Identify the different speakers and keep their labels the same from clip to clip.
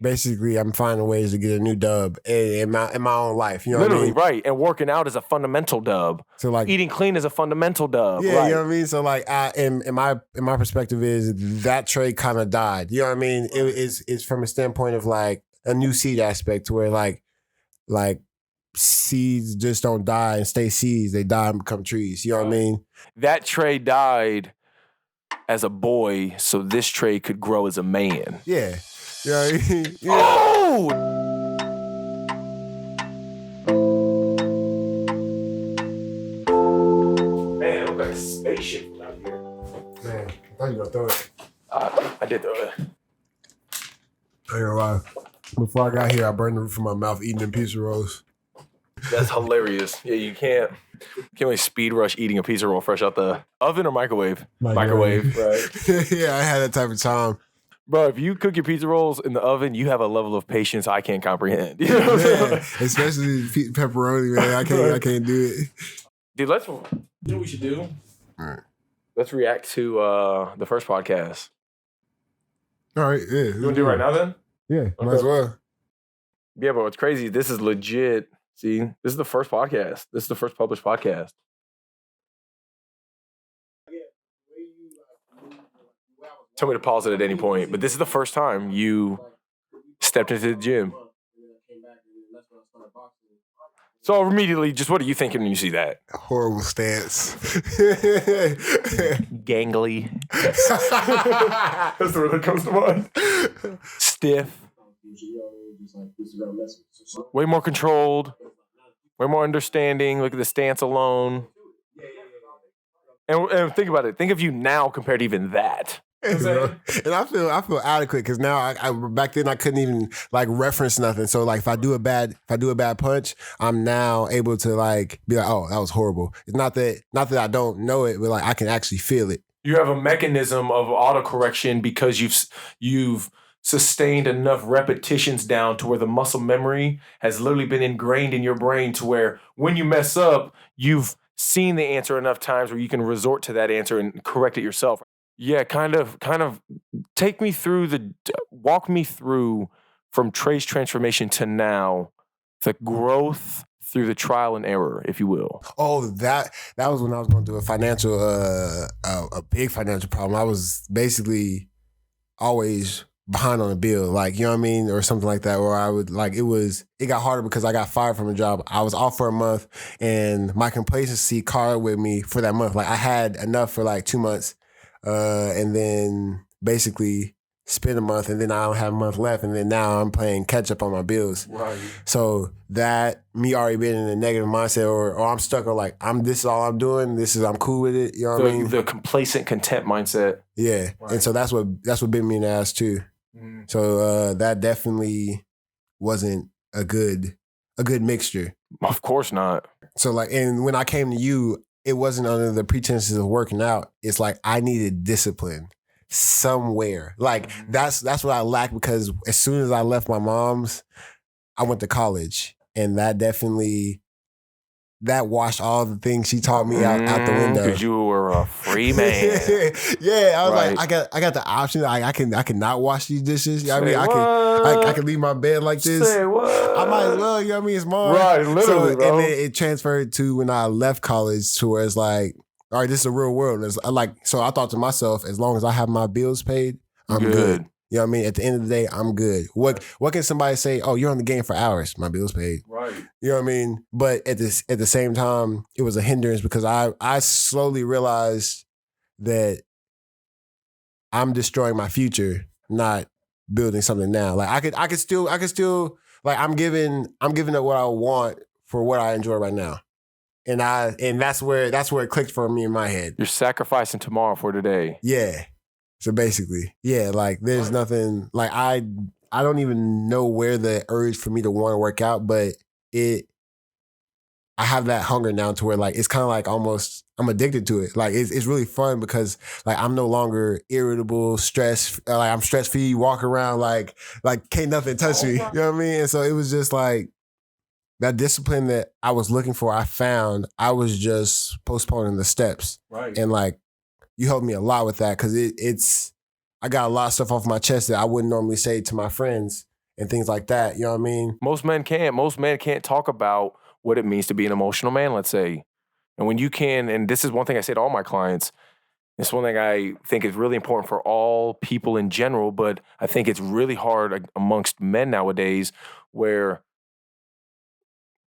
Speaker 1: basically I'm finding ways to get a new dub in my own life. You know
Speaker 2: Literally,
Speaker 1: what I mean?
Speaker 2: right. And working out is a fundamental dub.
Speaker 1: So like
Speaker 2: eating clean is a fundamental dub.
Speaker 1: Yeah,
Speaker 2: right.
Speaker 1: you know what I mean? So like in my perspective is that trade kind of died. You know what I mean? It's from a standpoint of like a new seed aspect to where like seeds just don't die and stay seeds. They die and become trees. You know what I mean?
Speaker 2: That trade died as a boy, so this trade could grow as a man.
Speaker 1: Yeah. You know what I mean? Yeah.
Speaker 2: Oh! Man, it looks like a spaceship out here.
Speaker 1: Man, I thought you were gonna throw it.
Speaker 2: I did throw it.
Speaker 1: I ain't gonna lie. Before I got here, I burned the roof of my mouth eating them pizza rolls.
Speaker 2: That's hilarious. Yeah, you can't really speed rush eating a pizza roll fresh out the oven or microwave. Microwave, right?
Speaker 1: Yeah, I had that type of time.
Speaker 2: Bro, if you cook your pizza rolls in the oven, you have a level of patience I can't comprehend. You know what I'm saying?
Speaker 1: Especially pepperoni, man. I can't do it.
Speaker 2: Dude, you know what we should do?
Speaker 1: All right.
Speaker 2: Let's react to the first podcast.
Speaker 1: All right, yeah.
Speaker 2: You want to do it right now then?
Speaker 1: Yeah, might as well.
Speaker 2: Yeah, but what's crazy, this is legit. See, this is the first podcast. This is the first published podcast. Tell me to pause it at any point, but this is the first time you stepped into the gym. So immediately, just what are you thinking when you see that?
Speaker 1: Horrible stance.
Speaker 2: Gangly. That's the word that comes to mind. Stiff. Way more controlled. Way more understanding. Look at the stance alone. And think about it. Think of you now compared to even that.
Speaker 1: And I feel adequate because now I back then I couldn't even like reference nothing. So like if I do a bad punch, I'm now able to like be like, oh, that was horrible. It's not that I don't know it, but like I can actually feel it.
Speaker 2: You have a mechanism of autocorrection because you've sustained enough repetitions down to where the muscle memory has literally been ingrained in your brain to where when you mess up, you've seen the answer enough times where you can resort to that answer and correct it yourself. Yeah, kind of walk me through from Tre's transformation to now, the growth through the trial and error, if you will.
Speaker 1: Oh, that was when I was going through a big financial problem. I was basically always behind on a bill, like, you know what I mean? Or something like that, where I would like, it got harder because I got fired from a job. I was off for a month and my complacency caught with me for that month. Like I had enough for like 2 months. And then basically spend a month and then I don't have a month left and then now I'm playing catch up on my bills.
Speaker 2: Right.
Speaker 1: So that me already being in a negative mindset or I'm stuck or like this is all I'm doing, I'm cool with it. You know what I mean?
Speaker 2: The complacent content mindset.
Speaker 1: Yeah. Right. And so that's what bit me in the ass too. Mm. So that definitely wasn't a good mixture.
Speaker 2: Of course not.
Speaker 1: So like, and when I came to you, it wasn't under the pretenses of working out. It's like I needed discipline somewhere. Like that's what I lacked because as soon as I left my mom's, I went to college, and that washed all the things she taught me out the window.
Speaker 2: Because you were a free man.
Speaker 1: Yeah, I was like, I got the option. I can not wash these dishes. You know what I mean? I can leave my bed like this.
Speaker 2: Say what?
Speaker 1: I might as well. You know what I mean? It's mine.
Speaker 2: Right, literally, bro.
Speaker 1: And then it transferred to when I left college to where it's like, all right, this is a real world. It's like, so I thought to myself, as long as I have my bills paid, I'm good. You know what I mean? At the end of the day, I'm good. What can somebody say? Oh, you're on the game for hours. My bill's paid.
Speaker 2: Right.
Speaker 1: You know what I mean? But at the same time, it was a hindrance because I slowly realized that I'm destroying my future, not building something now. Like I could still like I'm giving up what I want for what I enjoy right now. And that's where it clicked for me in my head.
Speaker 2: You're sacrificing tomorrow for today.
Speaker 1: Yeah. So basically, yeah, like there's nothing, like I don't even know where the urge for me to want to work out, but I have that hunger now to where like, it's kind of like almost, I'm addicted to it. Like it's really fun because like I'm no longer irritable, stressed, like I'm stress free, walk around like can't nothing touch me. You know what I mean? And so it was just like that discipline that I was looking for, I found, I was just postponing the steps.
Speaker 2: Right.
Speaker 1: And like, you helped me a lot with that because I got a lot of stuff off my chest that I wouldn't normally say to my friends. and things like that. You know what I mean?
Speaker 2: Most men can't. Most men can't talk about what it means to be an emotional man, let's say. And when you can, and this is one thing I say to all my clients, it's one thing I think is really important for all people in general, but I think it's really hard amongst men nowadays where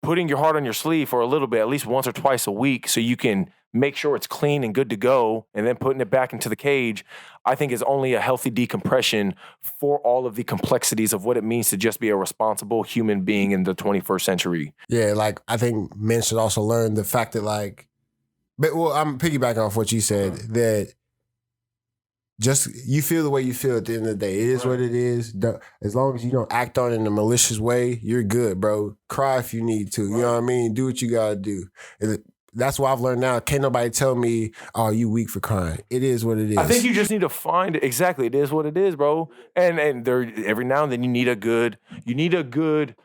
Speaker 2: putting your heart on your sleeve for a little bit, at least once or twice a week, so you can make sure it's clean and good to go, and then putting it back into the cage, I think is only a healthy decompression for all of the complexities of what it means to just be a responsible human being in the 21st century.
Speaker 1: Yeah, like I think men should also learn the fact that I'm piggybacking off what you said, that just you feel the way you feel at the end of the day. It is what it is. As long as you don't act on it in a malicious way, you're good, bro. Cry if you need to. You know what I mean? Do what you got to do. That's what I've learned now. Can't nobody tell me, oh, you weak for crying. It is what it is.
Speaker 2: I think you just need to find it. Exactly. It is what it is, bro. And there, every now and then you need a good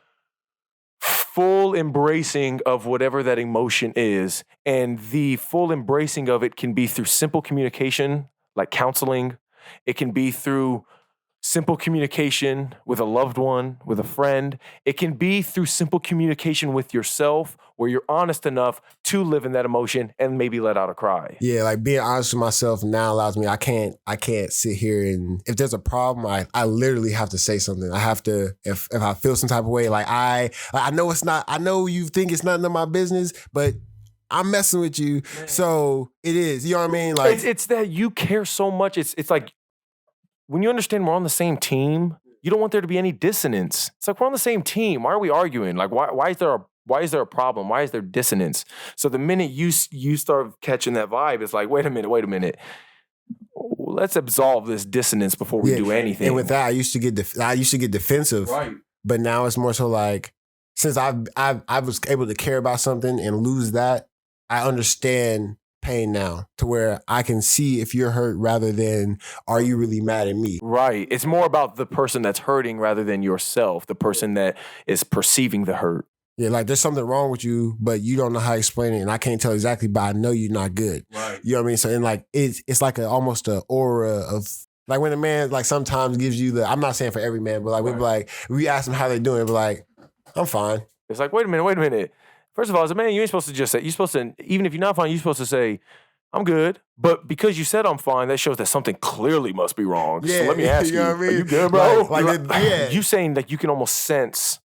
Speaker 2: full embracing of whatever that emotion is. And the full embracing of it can be through simple communication, like counseling. It can be through simple communication with a loved one, with a friend. It can be through simple communication with yourself where you're honest enough to live in that emotion and maybe let out a cry.
Speaker 1: Yeah, like being honest with myself now allows me, I can't sit here and if there's a problem, I literally have to say something. I have to, if I feel some type of way, like I know it's not, I know you think it's none of my business, but I'm messing with you. Man. So it is, you know what I mean? Like
Speaker 2: it's that you care so much. It's like when you understand we're on the same team, you don't want there to be any dissonance. It's like we're on the same team. Why are we arguing? Like why is there a problem? Why is there dissonance? So the minute you start catching that vibe, it's like, wait a minute. Let's absolve this dissonance before we do anything.
Speaker 1: And with that, I used to get defensive.
Speaker 2: Right.
Speaker 1: But now it's more so like, since I was able to care about something and lose that, I understand pain now to where I can see if you're hurt rather than are you really mad at me?
Speaker 2: Right. It's more about the person that's hurting rather than yourself, the person that is perceiving the hurt.
Speaker 1: Yeah, like there's something wrong with you, but you don't know how to explain it, and I can't tell exactly, but I know you're not good.
Speaker 2: Right.
Speaker 1: You know what I mean? So and like it's like almost an aura of like when a man like sometimes gives you the, I'm not saying for every man, but like we be like we ask them how they doing, but like I'm fine.
Speaker 2: It's like wait a minute. First of all, as a man, you ain't supposed to just say, you're supposed to, even if you're not fine, you're supposed to say, I'm good. But because you said I'm fine, that shows that something clearly must be wrong.
Speaker 1: Yeah,
Speaker 2: so let me ask you,
Speaker 1: know what I mean?
Speaker 2: Are you good, bro?
Speaker 1: Yeah.
Speaker 2: You saying that you can almost sense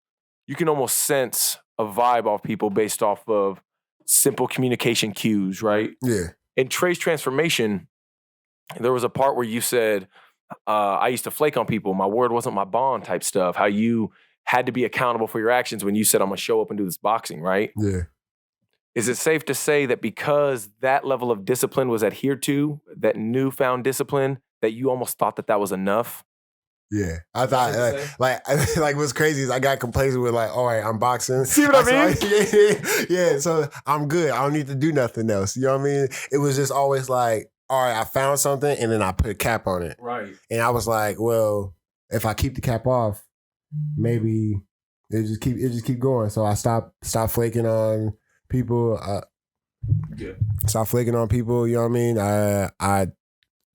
Speaker 2: a vibe off people based off of simple communication cues, right?
Speaker 1: Yeah.
Speaker 2: In Tre's transformation, there was a part where you said, I used to flake on people. My word wasn't my bond type stuff. How you had to be accountable for your actions when you said, I'm going to show up and do this boxing, right?
Speaker 1: Yeah.
Speaker 2: Is it safe to say that because that level of discipline was adhered to, that newfound discipline, that you almost thought that was enough?
Speaker 1: Yeah. I thought, like what's crazy is I got complacent with like, all right, I'm boxing.
Speaker 2: See what I mean?
Speaker 1: Yeah, so I'm good. I don't need to do nothing else. You know what I mean? It was just always like, all right, I found something and then I put a cap on it.
Speaker 2: Right.
Speaker 1: And I was like, well, if I keep the cap off, maybe it just keep going. So I stop flaking on people. Stop flaking on people. You know what I mean?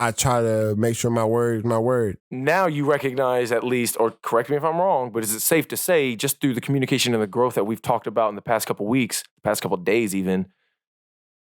Speaker 1: I try to make sure my word is my word.
Speaker 2: Now you recognize at least, or correct me if I'm wrong, but is it safe to say, just through the communication and the growth that we've talked about in the past couple weeks, past couple days even,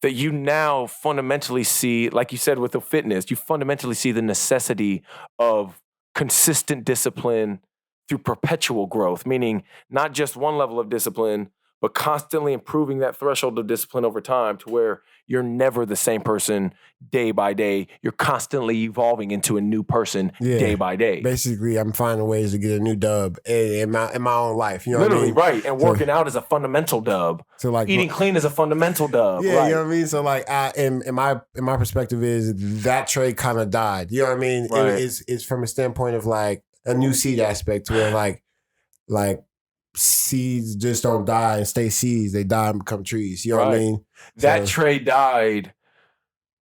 Speaker 2: that you now fundamentally see, like you said with the fitness, you fundamentally see the necessity of consistent discipline through perpetual growth, meaning not just one level of discipline, but constantly improving that threshold of discipline over time to where you're never the same person day by day. You're constantly evolving into a new person day by day.
Speaker 1: Basically, I'm finding ways to get a new dub in my own life. You know
Speaker 2: Literally,
Speaker 1: what I mean?
Speaker 2: right. And working out is a fundamental dub.
Speaker 1: So like
Speaker 2: eating clean is a fundamental dub.
Speaker 1: Yeah,
Speaker 2: right.
Speaker 1: You know what I mean? So like in my perspective is that trade kind of died. You know what I mean?
Speaker 2: Right.
Speaker 1: It's from a standpoint of like a new seed aspect to where like seeds just don't die and stay seeds. They die and become trees. You know what I mean?
Speaker 2: That trade died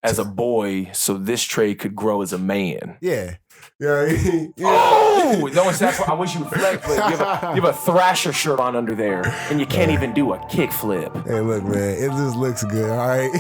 Speaker 2: as a boy, so this trade could grow as a man.
Speaker 1: Yeah. Yeah.
Speaker 2: Oh! No, I wish you would flex, but you have a Thrasher shirt on under there, and you can't even do a kick flip.
Speaker 1: Hey, look, man, it just looks good, all right?